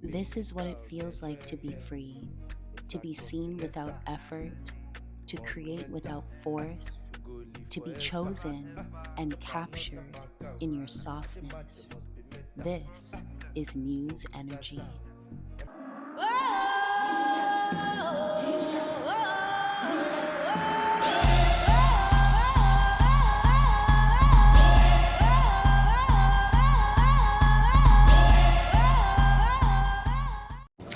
This is what it feels like to be free, to be seen without effort, to create without force, to be chosen and captured in your softness. This is Muse Energy.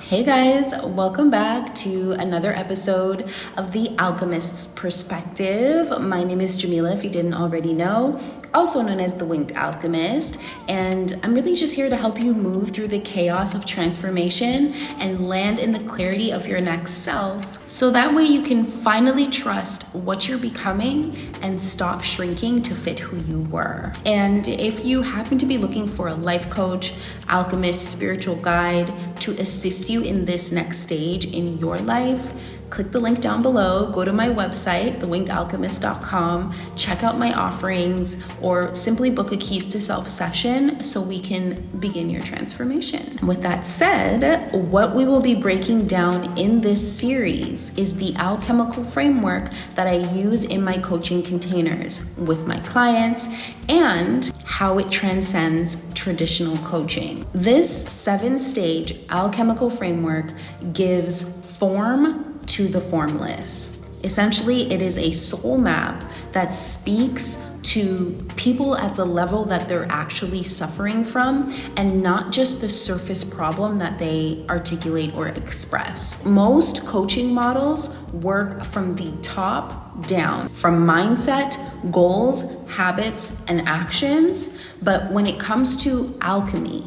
Hey guys, welcome back to another episode of The Alchemist's Perspective. My name is Jamila, if you didn't already know, also known as the Winged Alchemist, and I'm really just here to help you move through the chaos of transformation and land in the clarity of your next self, so that way you can finally trust what you're becoming and stop shrinking to fit who you were. And if you happen to be looking for a life coach, alchemist, spiritual guide to assist you in this next stage in your life, click the link down below, go to my website, thewingedalchemist.com, check out my offerings, or simply book a Keys to Self session so we can begin your transformation. With that said, what we will be breaking down in this series is the alchemical framework that I use in my coaching containers with my clients and how it transcends traditional coaching. This 7-stage alchemical framework gives form to the formless. Essentially, it is a soul map that speaks to people at the level that they're actually suffering from and not just the surface problem that they articulate or express. Most coaching models work from the top down, from mindset, goals, habits, and actions. But when it comes to alchemy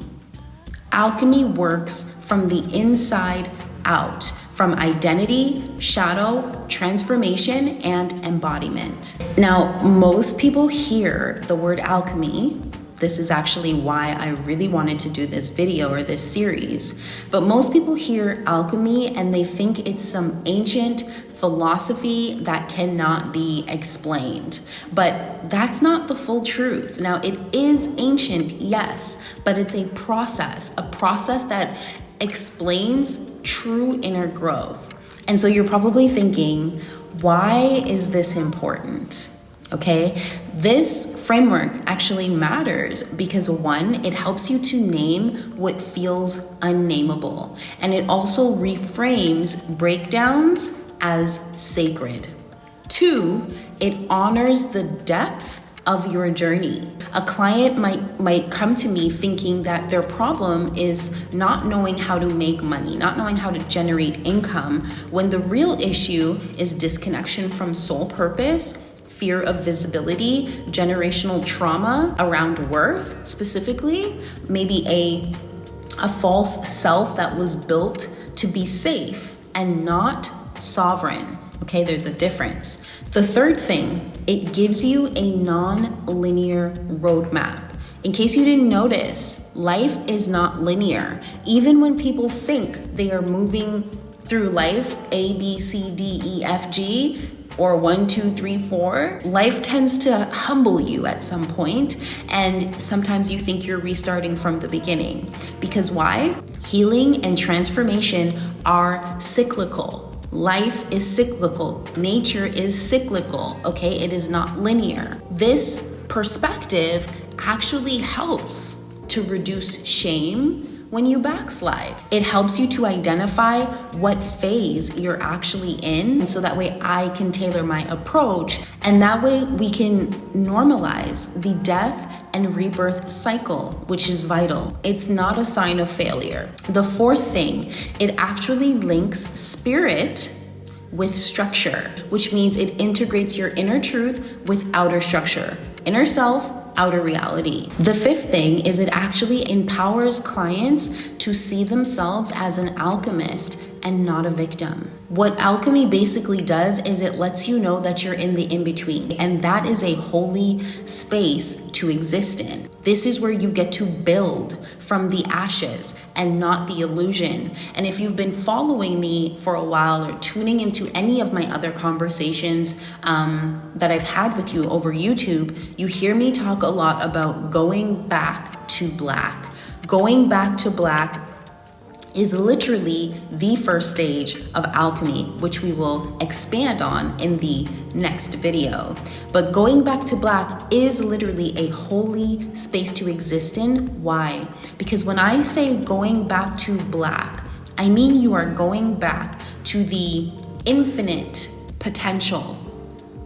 works from the inside out, from identity, shadow, transformation, and embodiment. Now, most people hear the word alchemy. This is actually why I really wanted to do this video or this series. But most people hear alchemy and they think it's some ancient philosophy that cannot be explained. But that's not the full truth. Now, it is ancient, yes, but it's a process that explains true inner growth. And so you're probably thinking, why is this important? Okay, this framework actually matters because one, it helps you to name what feels unnameable, and it also reframes breakdowns as sacred. Two, it honors the depth of your journey. A client might come to me thinking that their problem is not knowing how to make money, not knowing how to generate income, when the real issue is disconnection from soul purpose, fear of visibility, generational trauma around worth, specifically, maybe a false self that was built to be safe and not sovereign. Okay, there's a difference. The third thing, it gives you a non-linear roadmap. In case you didn't notice, life is not linear. Even when people think they are moving through life, A, B, C, D, E, F, G, or 1, 2, 3, 4, life tends to humble you at some point, and sometimes you think you're restarting from the beginning. Because why? Healing and transformation are cyclical. Life is cyclical. Nature is cyclical, okay? It is not linear. This perspective actually helps to reduce shame when you backslide. It helps you to identify what phase you're actually in, so that way I can tailor my approach, and that way we can normalize the death and rebirth cycle, which is vital. It's not a sign of failure. The fourth thing, it actually links spirit with structure, which means it integrates your inner truth with outer structure. Inner self, outer reality. The fifth thing is it actually empowers clients to see themselves as an alchemist and not a victim. What alchemy basically does is it lets you know that you're in the in-between, and that is a holy space to exist in. This is where you get to build from the ashes and not the illusion. And if you've been following me for a while or tuning into any of my other conversations that I've had with you over YouTube, you hear me talk a lot about going back to black. Going back to black is literally the first stage of alchemy, which we will expand on in the next video. But going back to black is literally a holy space to exist in. Why? Because when I say going back to black, I mean you are going back to the infinite potential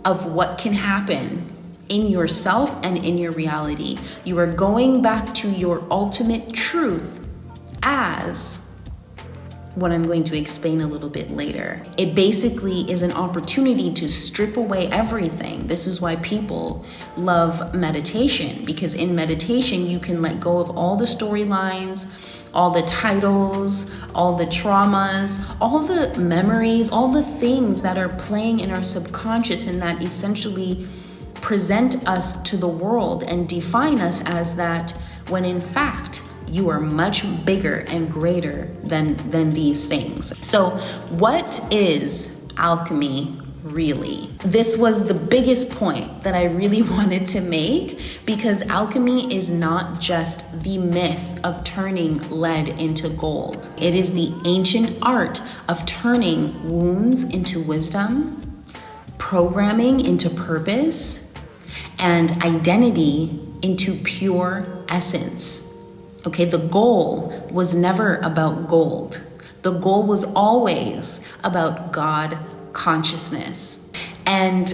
of what can happen in yourself and in your reality. You are going back to your ultimate truth as what I'm going to explain a little bit later. It basically is an opportunity to strip away everything. This is why people love meditation, because in meditation, you can let go of all the storylines, all the titles, all the traumas, all the memories, all the things that are playing in our subconscious and that essentially present us to the world and define us as that, when in fact, you are much bigger and greater than these things. So what is alchemy really? This was the biggest point that I really wanted to make, because alchemy is not just the myth of turning lead into gold. It is the ancient art of turning wounds into wisdom, programming into purpose, and identity into pure essence. Okay, the goal was never about gold. The goal was always about God consciousness. And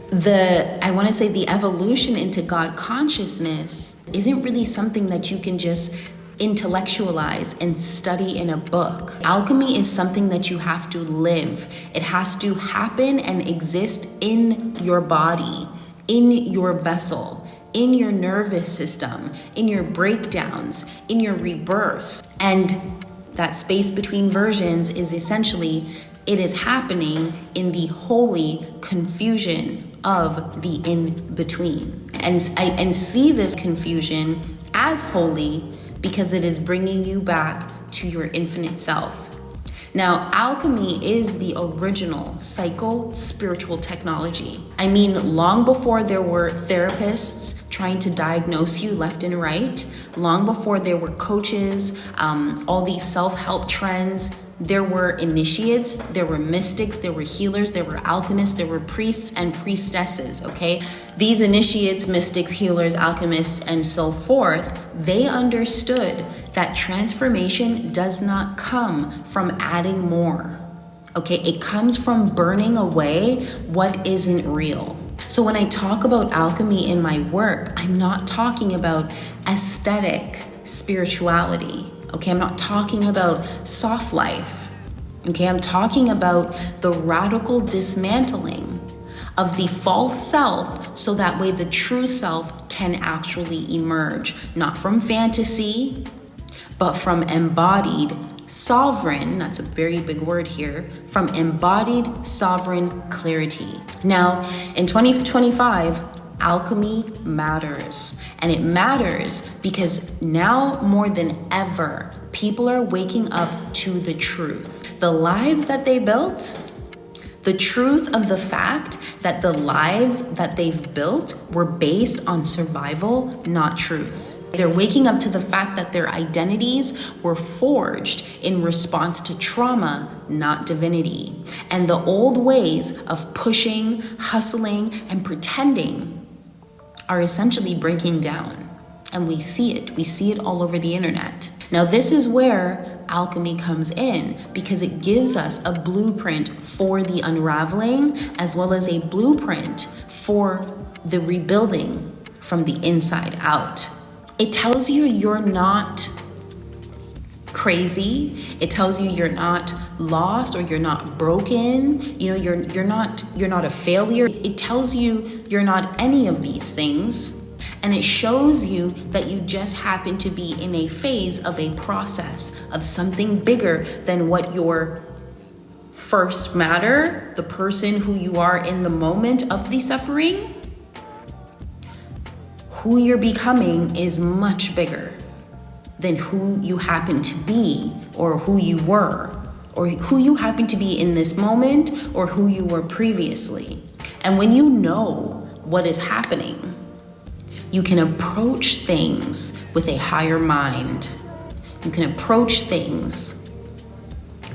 the evolution into God consciousness isn't really something that you can just intellectualize and study in a book. Alchemy is something that you have to live. It has to happen and exist in your body, in your vessel, in your nervous system, in your breakdowns, in your rebirths. And that space between versions is essentially, it is happening in the holy confusion of the in-between. And see this confusion as holy because it is bringing you back to your infinite self. Now, alchemy is the original psycho-spiritual technology. I mean, long before there were therapists trying to diagnose you left and right, long before there were coaches, all these self-help trends, there were initiates, there were mystics, there were healers, there were alchemists, there were priests and priestesses, okay? These initiates, mystics, healers, alchemists, and so forth, they understood that transformation does not come from adding more, okay? It comes from burning away what isn't real. So when I talk about alchemy in my work, I'm not talking about aesthetic spirituality, okay? I'm not talking about soft life, okay? I'm talking about the radical dismantling of the false self so that way the true self can actually emerge, not from fantasy, but from embodied sovereign, that's a very big word here, from embodied sovereign clarity. Now, in 2025, alchemy matters. And it matters because now more than ever, people are waking up to the truth. The lives that they built, the truth of the fact that the lives that they've built were based on survival, not truth. They're waking up to the fact that their identities were forged in response to trauma, not divinity. And the old ways of pushing, hustling, and pretending are essentially breaking down. And we see it all over the internet. Now, this is where alchemy comes in, because it gives us a blueprint for the unraveling, as well as a blueprint for the rebuilding from the inside out. It tells you you're not crazy. It tells you you're not lost or you're not broken. You know, you're not a failure. It tells you you're not any of these things. And it shows you that you just happen to be in a phase of a process of something bigger than what your first matter, the person who you are in the moment of the suffering. Who you're becoming is much bigger than who you happen to be, or who you were, or who you happen to be in this moment, or who you were previously. And when you know what is happening, you can approach things with a higher mind. You can approach things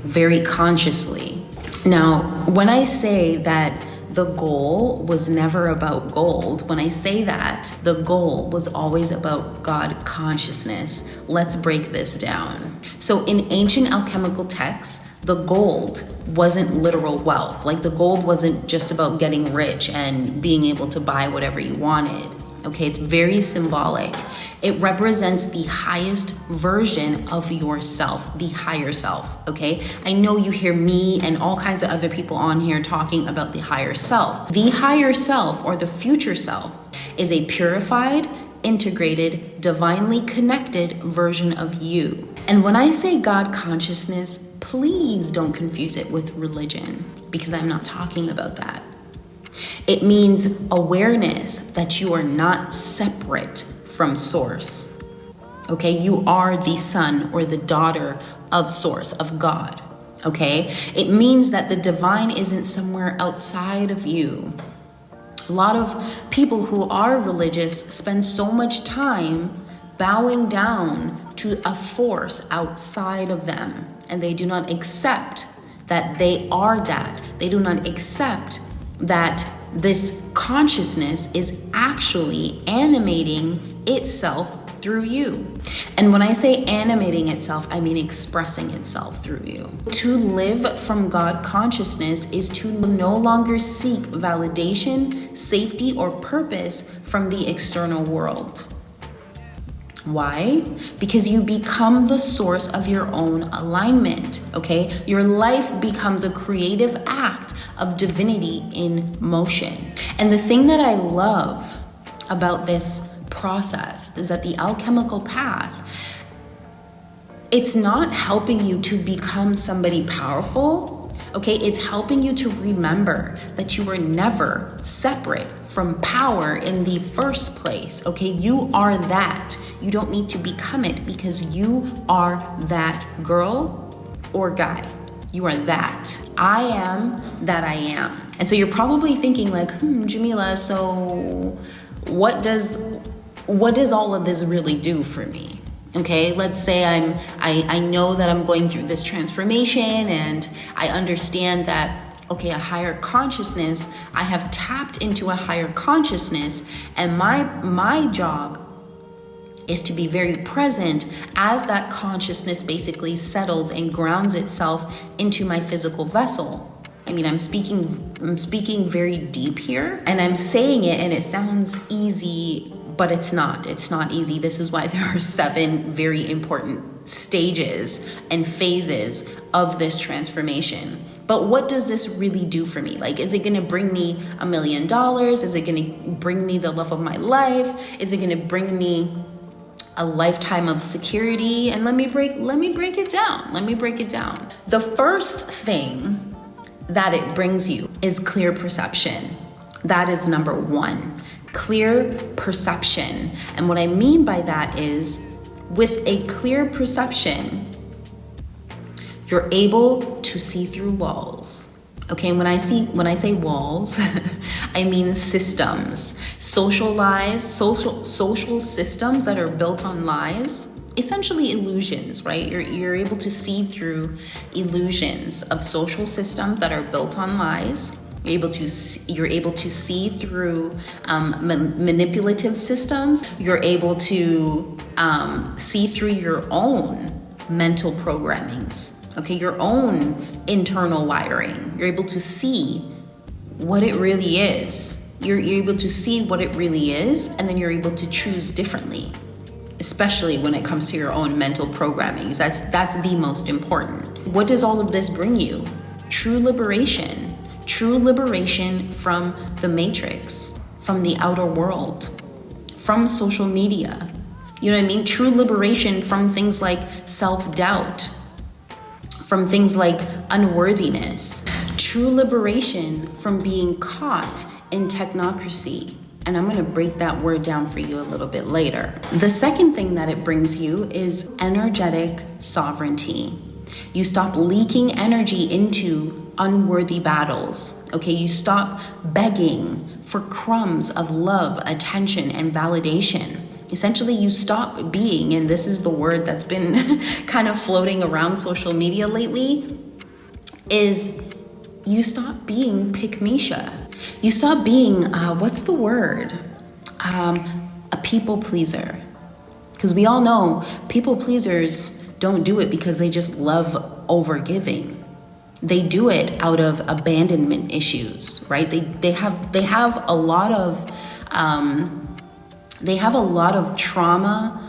very consciously. Now, when I say that the goal was never about gold, when I say that the goal was always about God consciousness, let's break this down. So in ancient alchemical texts, the gold wasn't literal wealth. Like the gold wasn't just about getting rich and being able to buy whatever you wanted. Okay, it's very symbolic. It represents the highest version of yourself, the higher self, okay? I know you hear me and all kinds of other people on here talking about the higher self. The higher self, or the future self, is a purified, integrated, divinely connected version of you. And when I say God consciousness, please don't confuse it with religion, because I'm not talking about that. It means awareness that you are not separate from source. Okay, you are the son or the daughter of source, of God. Okay, it means that the divine isn't somewhere outside of you. A lot of people who are religious spend so much time bowing down to a force outside of them, and they do not accept that they are that. They do not accept that this consciousness is actually animating itself through you. And when I say animating itself, I mean expressing itself through you. To live from God consciousness is to no longer seek validation, safety, or purpose from the external world. Why? Because you become the source of your own alignment, okay? Your life becomes a creative act of divinity in motion. And the thing that I love about this process is that the alchemical path, it's not helping you to become somebody powerful, okay? It's helping you to remember that you were never separate from power in the first place, okay? You are that. You don't need to become it, because you are that girl or guy. You are that. I am that I am. And so you're probably thinking like, Jamila, so what does all of this really do for me? Okay, let's say I know that I'm going through this transformation, and I understand that, okay, a higher consciousness, I have tapped into a higher consciousness, and my job is to be very present as that consciousness basically settles and grounds itself into my physical vessel. I mean, I'm speaking very deep here, and I'm saying it and it sounds easy, but it's not easy. This is why there are 7 very important stages and phases of this transformation. But what does this really do for me? Like, is it gonna bring me $1 million? Is it gonna bring me the love of my life? Is it gonna bring me a lifetime of security? And let me break it down. The first thing that it brings you is clear perception. That is number 1, clear perception. And what I mean by that is, with a clear perception, you're able to see through walls. Okay, when I say walls, I mean systems, social systems that are built on lies, essentially illusions, right? You're able to see through illusions of social systems that are built on lies. You're able to see through manipulative systems. You're able to see through your own mental programmings. Okay, your own internal wiring. You're able to see what it really is. You're able to see what it really is, and then you're able to choose differently, especially when it comes to your own mental programming. That's the most important. What does all of this bring you? True liberation from the matrix, from the outer world, from social media. You know what I mean? True liberation from things like self-doubt, from things like unworthiness. True liberation from being caught in technocracy. And I'm gonna break that word down for you a little bit later. The second thing that it brings you is energetic sovereignty. You stop leaking energy into unworthy battles, okay? You stop begging for crumbs of love, attention, and validation. Essentially, you stop being, and this is the word that's been kind of floating around social media lately, is you stop being pick-me-sha. You stop being, what's the word? A people pleaser. Because we all know people pleasers don't do it because they just love overgiving. They do it out of abandonment issues, right? They have a lot of trauma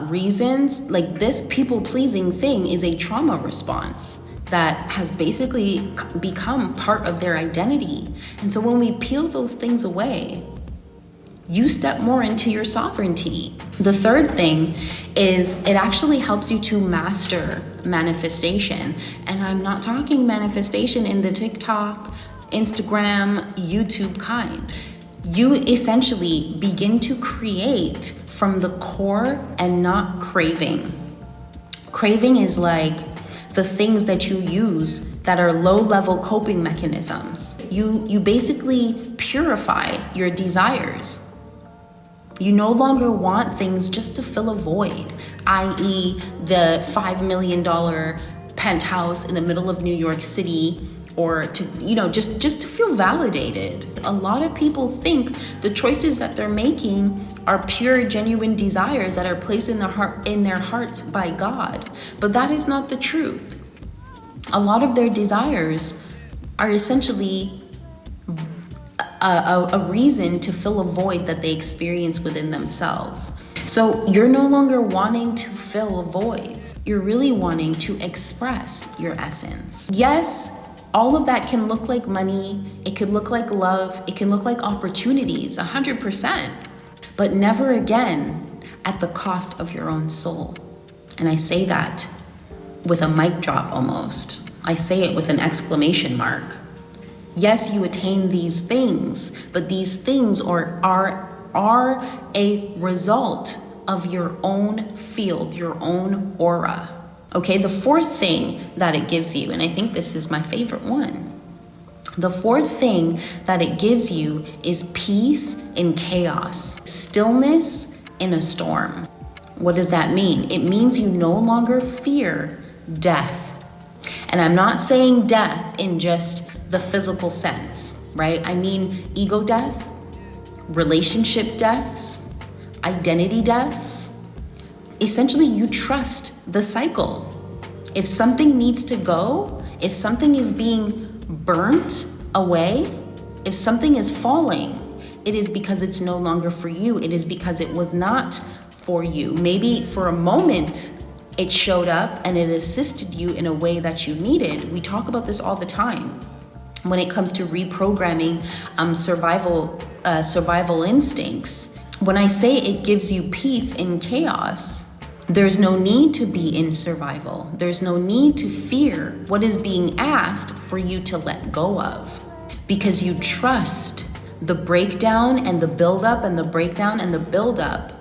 reasons. Like, this people pleasing thing is a trauma response that has basically become part of their identity. And so when we peel those things away, you step more into your sovereignty. The third thing is it actually helps you to master manifestation. And I'm not talking manifestation in the TikTok, Instagram, YouTube kind. You essentially begin to create from the core and not craving. Craving is like the things that you use that are low-level coping mechanisms. You basically purify your desires. You no longer want things just to fill a void, i.e. the $5 million penthouse in the middle of New York City, or to, just to feel validated. A lot of people think the choices that they're making are pure, genuine desires that are placed in their hearts by God. But that is not the truth. A lot of their desires are essentially a reason to fill a void that they experience within themselves. So you're no longer wanting to fill voids. You're really wanting to express your essence. Yes, all of that can look like money. It could look like love. It can look like opportunities, 100%. But never again at the cost of your own soul. And I say that with a mic drop almost. I say it with an exclamation mark. Yes, you attain these things, but these things are a result of your own field, your own aura. Okay, the fourth thing that it gives you, and I think this is my favorite one. The fourth thing that it gives you is peace in chaos, stillness in a storm. What does that mean? It means you no longer fear death. And I'm not saying death in just the physical sense, right? I mean ego death, relationship deaths, identity deaths. Essentially, you trust the cycle. If something needs to go, if something is being burnt away, if something is falling, it is because it's no longer for you. It is because it was not for you. Maybe for a moment, it showed up and it assisted you in a way that you needed. We talk about this all the time when it comes to reprogramming survival instincts. When I say it gives you peace in chaos, there's no need to be in survival. There's no need to fear what is being asked for you to let go of, because you trust the breakdown and the buildup and the breakdown and the buildup.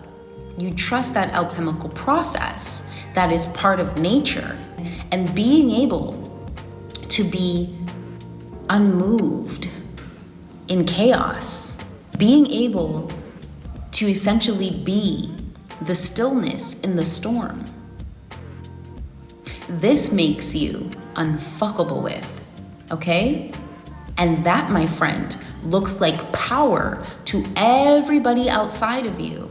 You trust that alchemical process that is part of nature, and being able to be unmoved in chaos, being able to essentially be the stillness in the storm. This makes you unfuckable with, okay? And that, my friend, looks like power to everybody outside of you.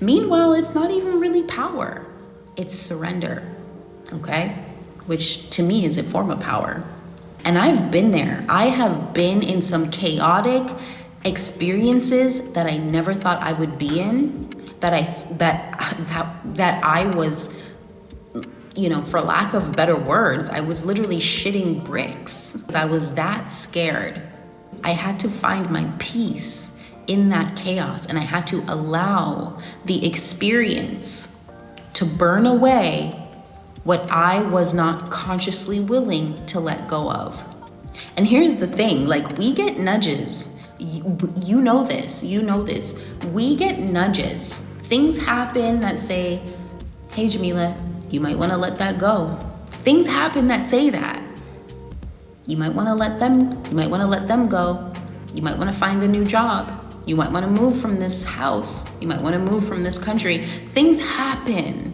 Meanwhile, it's not even really power. It's surrender, okay? Which to me is a form of power. And I've been there. I have been in some chaotic experiences that I never thought I would be in, that I was, for lack of better words, I was literally shitting bricks. I was that scared. I had to find my peace in that chaos, and I had to allow the experience to burn away what I was not consciously willing to let go of. And here's the thing, we get nudges. You know this. We get nudges. Things happen that say, hey, Jamila, you might want to let that go. Things happen that say that. You might want to let them go. You might want to find a new job. You might want to move from this house. You might want to move from this country. Things happen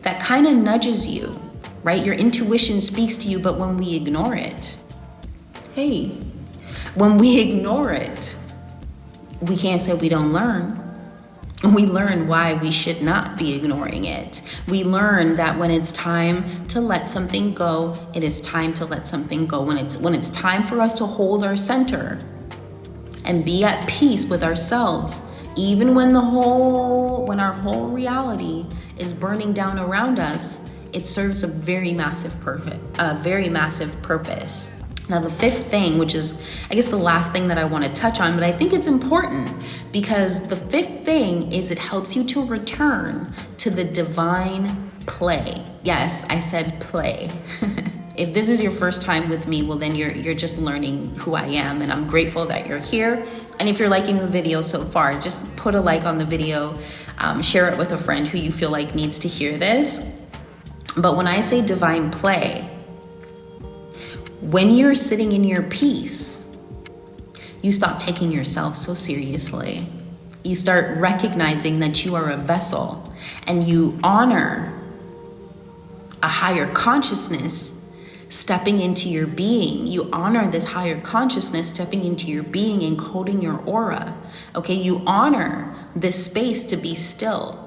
that kind of nudges you, right? Your intuition speaks to you, but when we ignore it, when we ignore it, we can't say we don't learn. We learn why we should not be ignoring it. We learn that when it's time to let something go, it is time to let something go. When it's time for us to hold our center and be at peace with ourselves, even when our whole reality is burning down around us, it serves a very massive purpose. Now, the fifth thing, which is, I guess, the last thing that I want to touch on, but I think it's important because the fifth thing is it helps you to return to the divine play. Yes, I said play. If this is your first time with me, well, then you're just learning who I am, and I'm grateful that you're here. And if you're liking the video so far, just put a like on the video, share it with a friend who you feel like needs to hear this. But when I say divine play, when you're sitting in your peace, you stop taking yourself so seriously. You start recognizing that you are a vessel, and you honor a higher consciousness stepping into your being. You honor this higher consciousness stepping into your being and coding your aura. Okay, you honor this space to be still.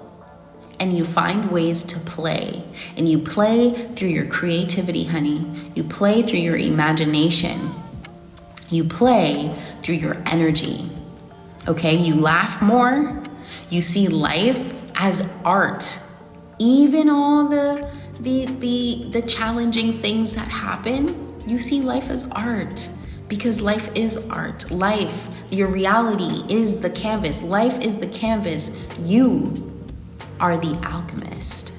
And you find ways to play. And you play through your creativity, honey. You play through your imagination. You play through your energy. Okay, you laugh more. You see life as art. Even all the challenging things that happen, you see life as art. Because life is art. Life, your reality is the canvas. Life is the canvas. You are the alchemist,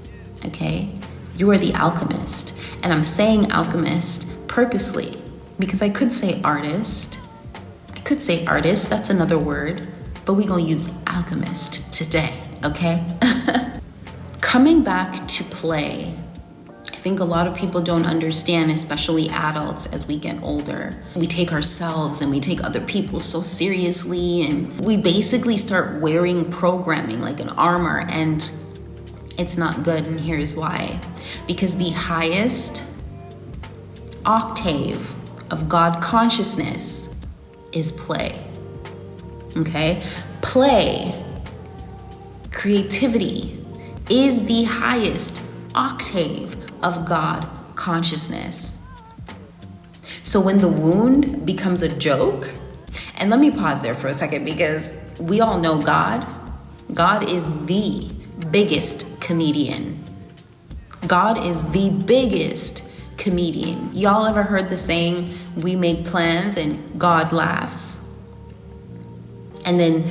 okay? You are the alchemist. And I'm saying alchemist purposely because I could say artist. That's another word, but we're gonna use alchemist today, okay? Coming back to play, I think a lot of people don't understand, especially adults as we get older. We take ourselves and we take other people so seriously, and we basically start wearing programming like an armor, and it's not good, and here's why. Because the highest octave of God consciousness is play, okay? Play, creativity is the highest octave of God consciousness. So when the wound becomes a joke, and let me pause there for a second because we all know God is the biggest comedian. God is the biggest comedian. Y'all ever heard the saying, we make plans and God laughs? And then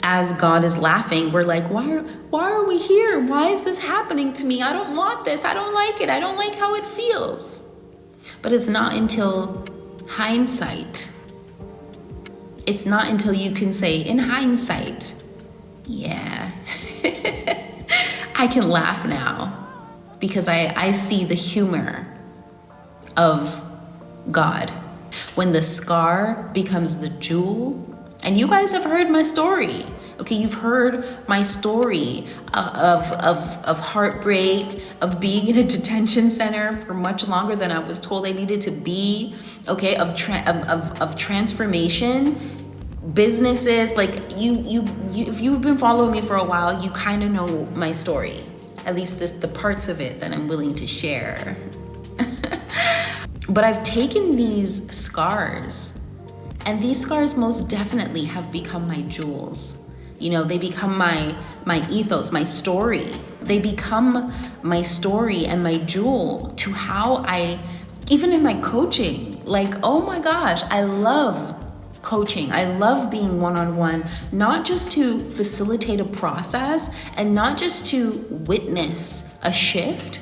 as God is laughing, we're like, why are we here? Why is this happening to me? I don't want this. I don't like it. I don't like how it feels. But it's not until hindsight. It's not until you can say, in hindsight, yeah, I can laugh now because I see the humor of God. When the scar becomes the jewel, and you guys have heard my story. Okay, you've heard my story of heartbreak, of being in a detention center for much longer than I was told I needed to be. Okay, of transformation, businesses. Like you, if you've been following me for a while, you kind of know my story. At least the parts of it that I'm willing to share. But I've taken these scars, and these scars most definitely have become my jewels. You know, they become my ethos, my story. They become my story and my jewel to how I, even in my coaching, like, oh my gosh, I love coaching. I love being one-on-one, not just to facilitate a process and not just to witness a shift,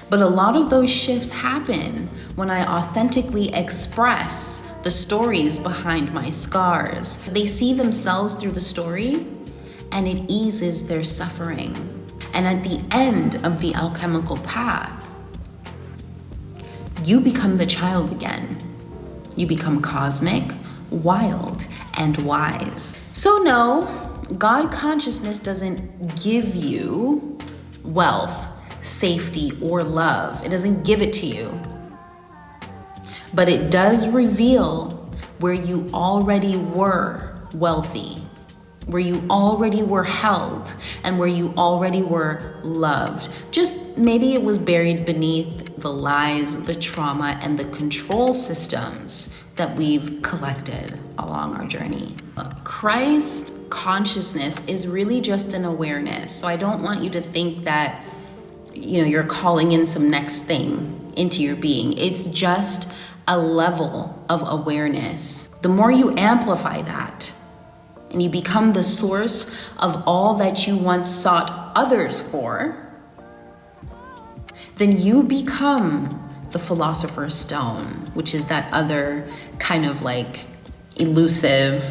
but a lot of those shifts happen when I authentically express the stories behind my scars. They see themselves through the story, and it eases their suffering. And at the end of the alchemical path, you become the child again. You become cosmic, wild, and wise. So no, God consciousness doesn't give you wealth, safety, or love. It doesn't give it to you. But it does reveal where you already were wealthy, where you already were held, and where you already were loved. Just maybe it was buried beneath the lies, the trauma, and the control systems that we've collected along our journey. Christ consciousness is really just an awareness. So I don't want you to think that, you're calling in some next thing into your being. It's just a level of awareness. The more you amplify that, and you become the source of all that you once sought others for, then you become the Philosopher's Stone, which is that other kind of like elusive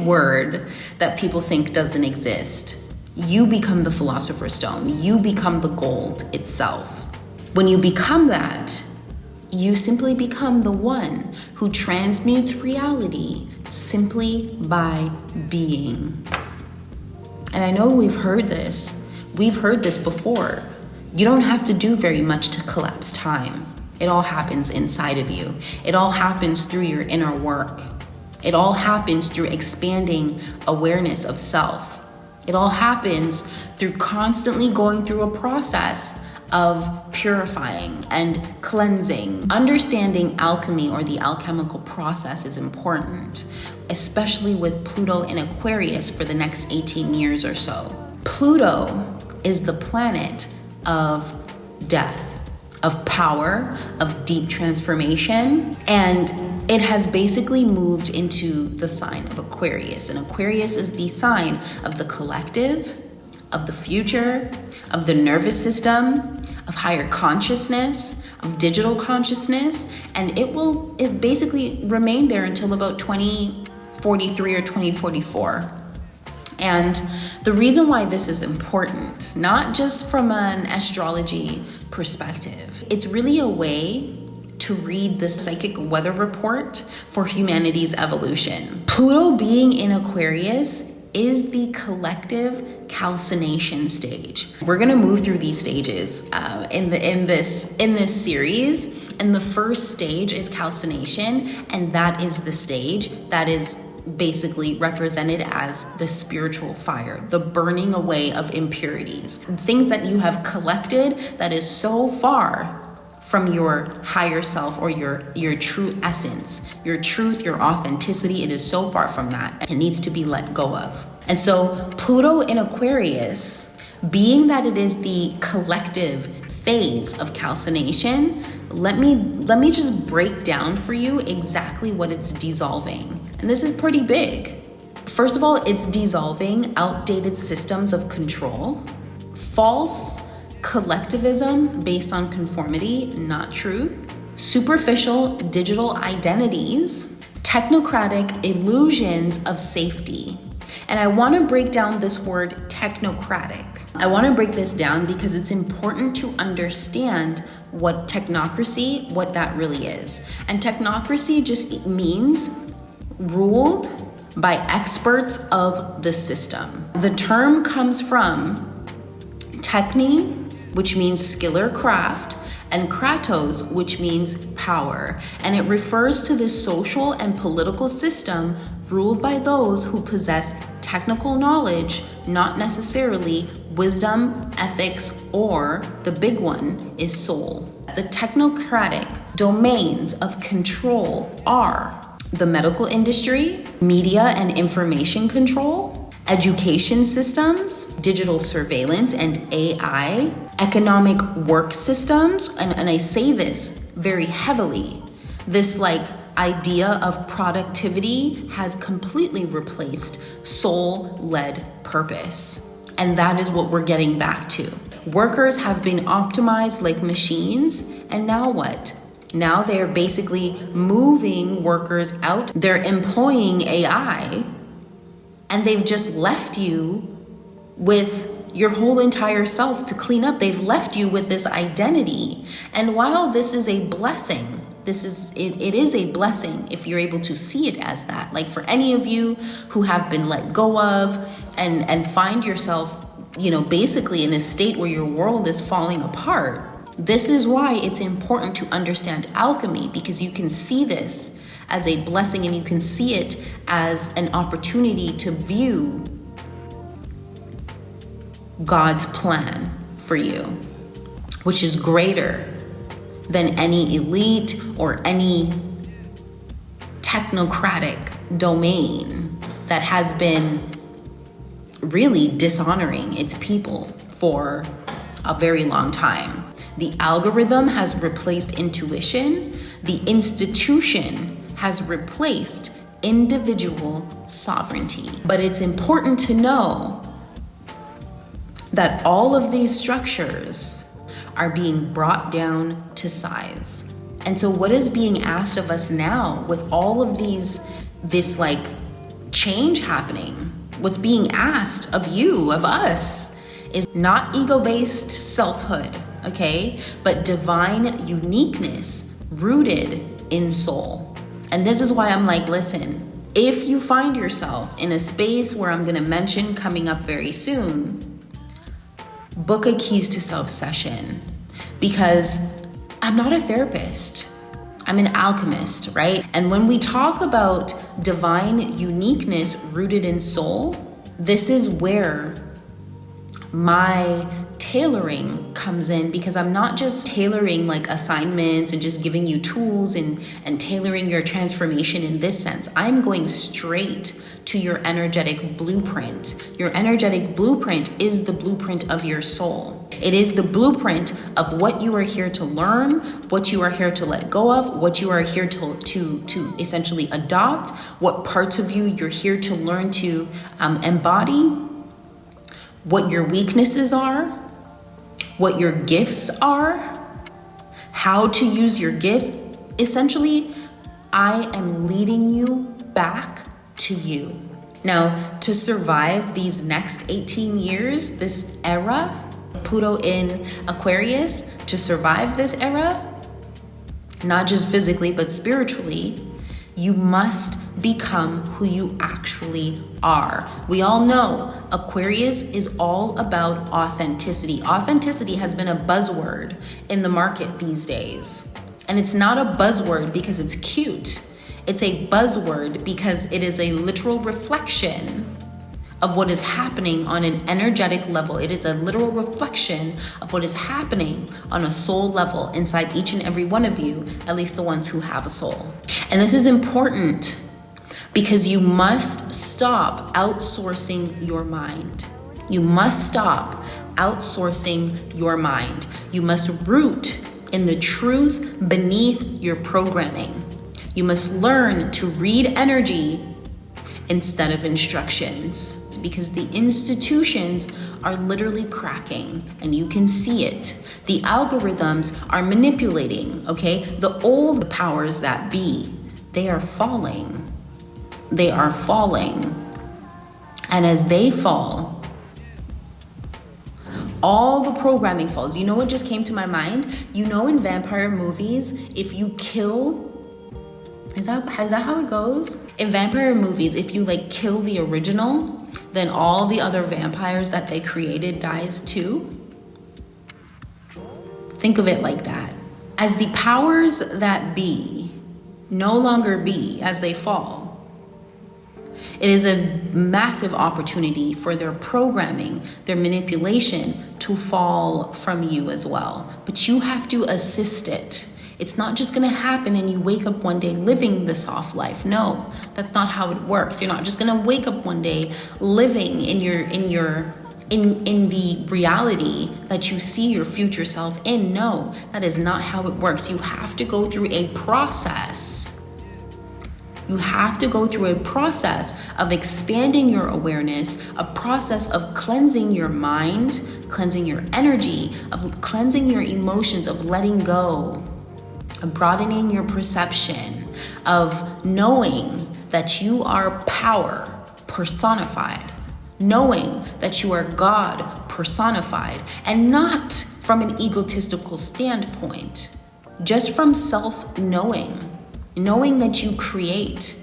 word that people think doesn't exist. You become the Philosopher's Stone. You become the gold itself. When you become that, you simply become the one who transmutes reality simply by being. And I know we've heard this. We've heard this before. You don't have to do very much to collapse time. It all happens inside of you. It all happens through your inner work. It all happens through expanding awareness of self. It all happens through constantly going through a process of purifying and cleansing. Understanding alchemy or the alchemical process is important, especially with Pluto in Aquarius for the next 18 years or so. Pluto is the planet of death, of power, of deep transformation, and it has basically moved into the sign of Aquarius. And Aquarius is the sign of the collective, of the future, of the nervous system, of higher consciousness, of digital consciousness, and it basically remain there until about 2043 or 2044. And the reason why this is important, not just from an astrology perspective, it's really a way to read the psychic weather report for humanity's evolution. Pluto being in Aquarius is the collective calcination stage. We're gonna move through these stages in this series, and the first stage is calcination, and that is the stage that is basically represented as the spiritual fire, the burning away of impurities, things that you have collected that is so far from your higher self or your true essence, your truth, your authenticity. It is so far from that. It needs to be let go of. And so Pluto in Aquarius, being that it is the collective phase of calcination, let me just break down for you exactly what it's dissolving. And this is pretty big. First of all, it's dissolving outdated systems of control, false collectivism based on conformity, not truth, superficial digital identities, technocratic illusions of safety. And I want to break down this word technocratic. I want to break this down because it's important to understand what technocracy, what that really is. And technocracy just means ruled by experts of the system. The term comes from techne, which means skill or craft, and kratos, which means power. And it refers to the social and political system ruled by those who possess technical knowledge, not necessarily wisdom, ethics, or the big one is soul. The technocratic domains of control are the medical industry, media and information control, education systems, digital surveillance and AI, economic work systems, and I say this very heavily, this idea of productivity has completely replaced soul-led purpose. And that is what we're getting back to. Workers have been optimized like machines, and now what? Now they're basically moving workers out. They're employing AI, and they've just left you with your whole entire self to clean up. They've left you with this identity. And while this is a blessing, It is a blessing if you're able to see it as that. Like for any of you who have been let go of and find yourself, basically in a state where your world is falling apart. This is why it's important to understand alchemy, because you can see this as a blessing and you can see it as an opportunity to view God's plan for you, which is greater than any elite or any technocratic domain that has been really dishonoring its people for a very long time. The algorithm has replaced intuition. The institution has replaced individual sovereignty. But it's important to know that all of these structures are being brought down to size. And so what is being asked of us now with all of this like change happening? What's being asked of you, of us, is not ego-based selfhood, okay? But divine uniqueness rooted in soul. And this is why I'm like, listen, if you find yourself in a space where I'm gonna mention coming up very soon, book a Keys to Self session, because I'm not a therapist. I'm an alchemist, right? And when we talk about divine uniqueness rooted in soul, this is where my tailoring comes in, because I'm not just tailoring like assignments and just giving you tools and tailoring your transformation in this sense. I'm going straight to your energetic blueprint. Your energetic blueprint is the blueprint of your soul. It is the blueprint of what you are here to learn, what you are here to let go of, what you are here to essentially adopt, what parts of you you're here to learn to embody, what your weaknesses are, what your gifts are, how to use your gifts. Essentially, I am leading you back to you. Now, to survive these next 18 years, this era, Pluto in Aquarius, to survive this era, not just physically, but spiritually, you must become who you actually are. We all know Aquarius is all about authenticity. Authenticity has been a buzzword in the market these days. And it's not a buzzword because it's cute. It's a buzzword because it is a literal reflection of what is happening on an energetic level. It is a literal reflection of what is happening on a soul level inside each and every one of you, at least the ones who have a soul. And this is important because you must stop outsourcing your mind. You must stop outsourcing your mind. You must root in the truth beneath your programming. You must learn to read energy instead of instructions, because the institutions are literally cracking and you can see it. The algorithms are manipulating, okay? The old powers that be, they are falling. They are falling. And as they fall, all the programming falls. You know what just came to my mind? You know, in vampire movies, if you kill, is that how it goes? In vampire movies, if you like kill the original, then all the other vampires that they created dies too. Think of it like that. As the powers that be no longer be, as they fall, it is a massive opportunity for their programming, their manipulation to fall from you as well. But you have to assist it. It's not just gonna happen and you wake up one day living the soft life. No, that's not how it works. You're not just gonna wake up one day living in the reality that you see your future self in. No, that is not how it works. You have to go through a process. You have to go through a process of expanding your awareness, a process of cleansing your mind, cleansing your energy, of cleansing your emotions, of letting go, of broadening your perception, of knowing that you are power personified, knowing that you are God personified, and not from an egotistical standpoint, just from self-knowing, knowing that you create,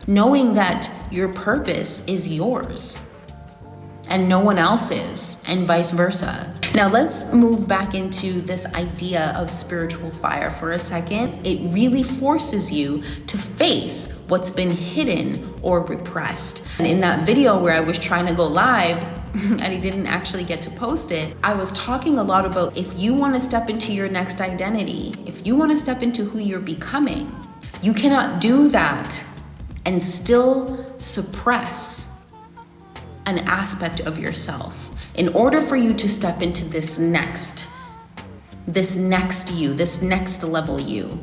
knowing that your purpose is yours and no one else's, and vice versa. Now let's move back into this idea of spiritual fire for a second. It really forces you to face what's been hidden or repressed. And in that video where I was trying to go live, and I didn't actually get to post it, I was talking a lot about if you want to step into your next identity, if you want to step into who you're becoming, you cannot do that and still suppress an aspect of yourself. In order for you to step into this next you, this next level you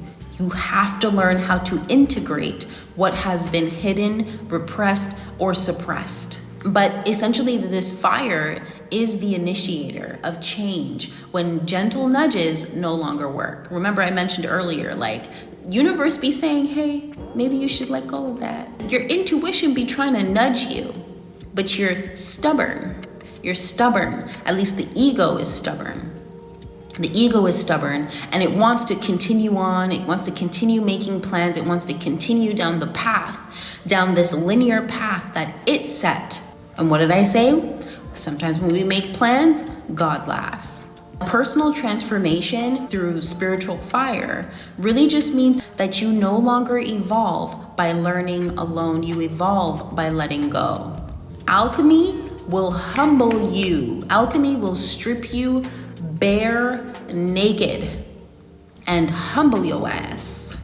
have to learn how to integrate what has been hidden, repressed, or suppressed. But essentially, this fire is the initiator of change when gentle nudges no longer work. Remember, I mentioned earlier, like, universe be saying, hey, maybe you should let go of that. Your intuition be trying to nudge you, but you're stubborn. You're stubborn. At least the ego is stubborn. The ego is stubborn, and it wants to continue on. It wants to continue making plans. It wants to continue down the path, down this linear path that it set. And what did I say? Sometimes when we make plans, God laughs. Personal transformation through spiritual fire really just means that you no longer evolve by learning alone. You evolve by letting go. Alchemy will humble you. Alchemy will strip you bare naked and humble your ass.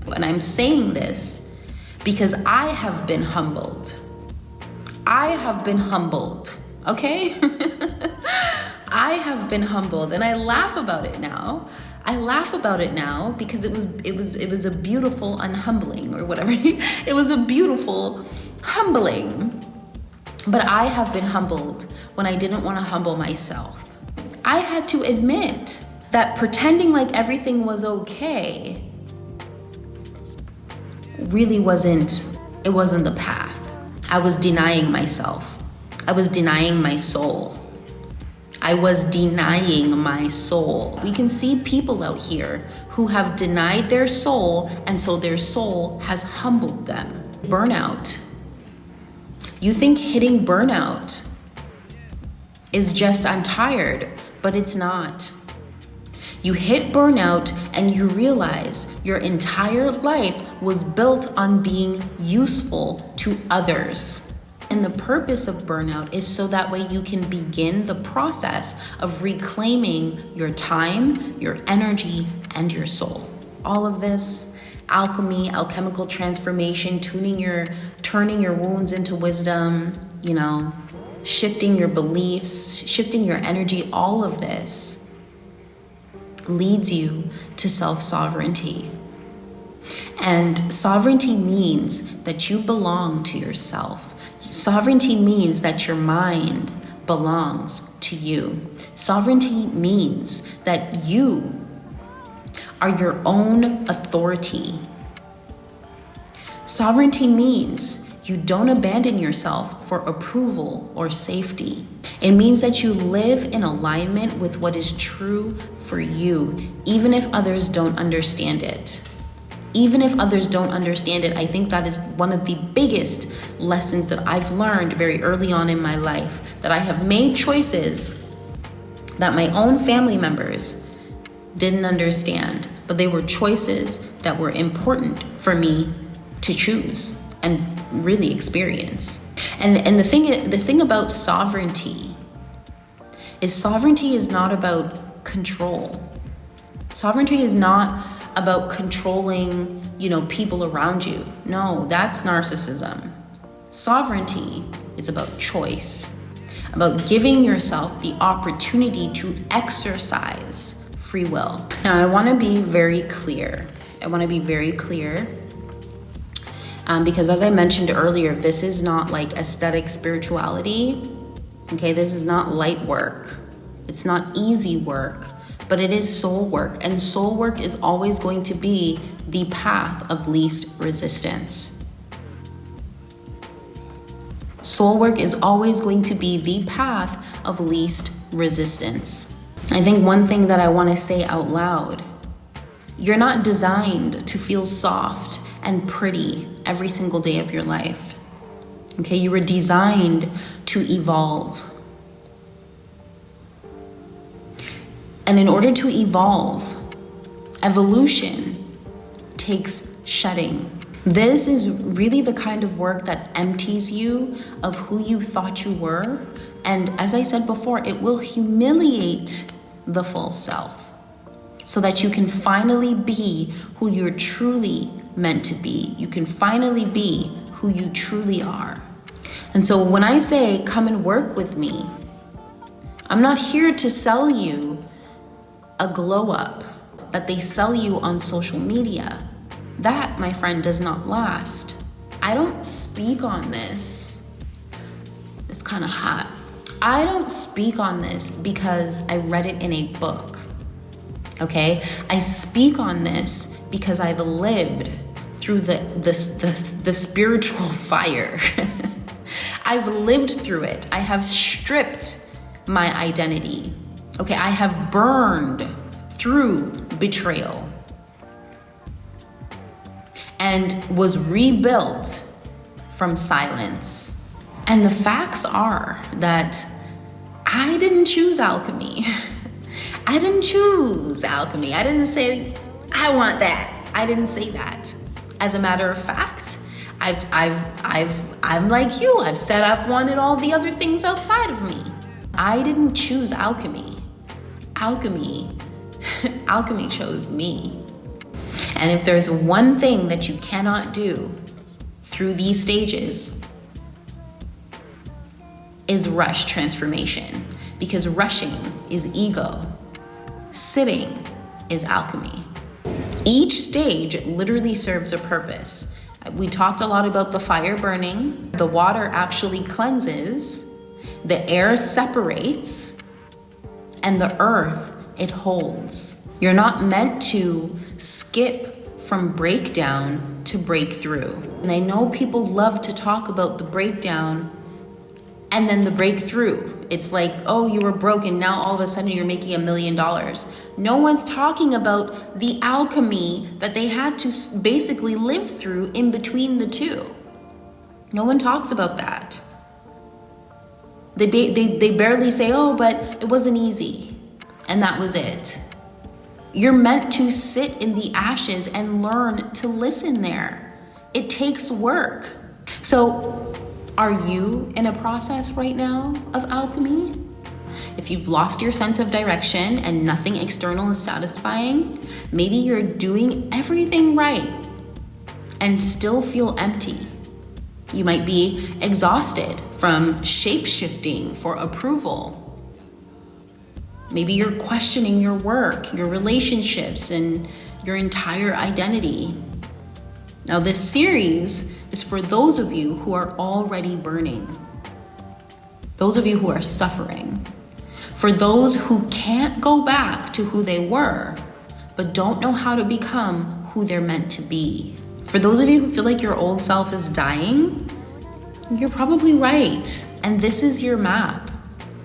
And I'm saying this because I have been humbled. I have been humbled, okay? I have been humbled, and I laugh about it now. I laugh about it now because it was a beautiful unhumbling or whatever. It was a beautiful humbling. But I have been humbled when I didn't want to humble myself. I had to admit that pretending like everything was okay really wasn't the path. I was denying myself. I was denying my soul. I was denying my soul. We can see people out here who have denied their soul, and so their soul has humbled them. Burnout. You think hitting burnout is just, I'm tired, but it's not. You hit burnout and you realize your entire life was built on being useful to others. And the purpose of burnout is so that way you can begin the process of reclaiming your time, your energy, and your soul. All of this, alchemy, alchemical transformation, turning your wounds into wisdom, shifting your beliefs, shifting your energy, all of this leads you to self-sovereignty. And sovereignty means that you belong to yourself. Sovereignty means that your mind belongs to you. Sovereignty means that you are your own authority. Sovereignty means you don't abandon yourself for approval or safety. It means that you live in alignment with what is true for you, even if others don't understand it. Even if others don't understand it, I think that is one of the biggest lessons that I've learned very early on in my life, that I have made choices that my own family members didn't understand, but they were choices that were important for me to choose and really experience. And the thing about sovereignty is not about control. Sovereignty is not about controlling, people around you. No, that's narcissism. Sovereignty is about choice, about giving yourself the opportunity to exercise free will. Now, I want to be very clear. Because as I mentioned earlier, this is not like aesthetic spirituality. Okay, this is not light work. It's not easy work, but it is soul work. And soul work is always going to be the path of least resistance. Soul work is always going to be the path of least resistance. I think one thing that I want to say out loud You're not designed to feel soft and pretty every single day of your life. Okay, you were designed to evolve. And in order to evolve, evolution takes shedding. This is really the kind of work that empties you of who you thought you were. And as I said before, it will humiliate the full self so that you can finally be who you're truly meant to be. You can finally be who you truly are. And so when I say come and work with me, I'm not here to sell you a glow up that they sell you on social media. That, my friend, does not last. I don't speak on this. It's kind of hot. I don't speak on this because I read it in a book. Okay? I speak on this because I've lived through the spiritual fire. I've lived through it. I have stripped my identity. Okay, I have burned through betrayal and was rebuilt from silence. And the facts are that I didn't choose alchemy. I didn't choose alchemy. I didn't say, I want that. I didn't say that. As a matter of fact, I'm like you. I've said I've wanted all the other things outside of me. I didn't choose alchemy. Alchemy chose me. And if there's one thing that you cannot do through these stages, is rush transformation. Because rushing is ego. Sitting is alchemy. Each stage literally serves a purpose. We talked a lot about the fire burning. The water actually cleanses. The air separates. And the earth, it holds. You're not meant to skip from breakdown to breakthrough. And I know people love to talk about the breakdown and then the breakthrough. It's like, oh, you were broken, now all of a sudden you're making $1 million. No one's talking about the alchemy that they had to basically live through in between the two. No one talks about that. They barely say, oh, but it wasn't easy. And that was it. You're meant to sit in the ashes and learn to listen there. It takes work. So are you in a process right now of alchemy? If you've lost your sense of direction and nothing external is satisfying, maybe you're doing everything right and still feel empty. You might be exhausted from shape-shifting for approval. Maybe you're questioning your work, your relationships, and your entire identity. Now, this series is for those of you who are already burning. Those of you who are suffering. For those who can't go back to who they were, but don't know how to become who they're meant to be. For those of you who feel like your old self is dying, you're probably right. And this is your map.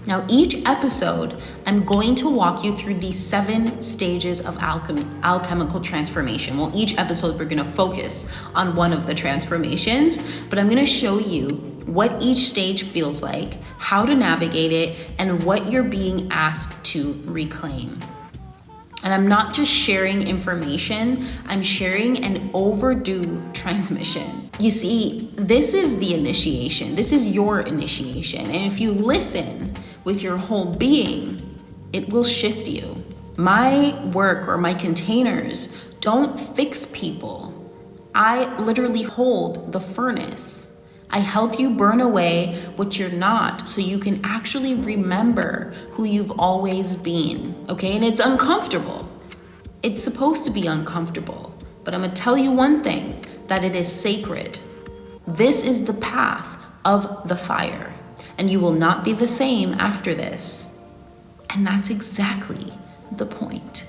Now, each episode, I'm going to walk you through these 7 stages of alchemical transformation. Well, each episode, we're going to focus on one of the transformations, but I'm going to show you what each stage feels like, how to navigate it, and what you're being asked to reclaim. And I'm not just sharing information, I'm sharing an overdue transmission. You see, this is the initiation. This is your initiation. And if you listen with your whole being, it will shift you. My work or my containers don't fix people. I literally hold the furnace. I help you burn away what you're not so you can actually remember who you've always been, okay? And it's uncomfortable. It's supposed to be uncomfortable, but I'm gonna tell you one thing, that it is sacred. This is the path of the fire, and you will not be the same after this. And that's exactly the point.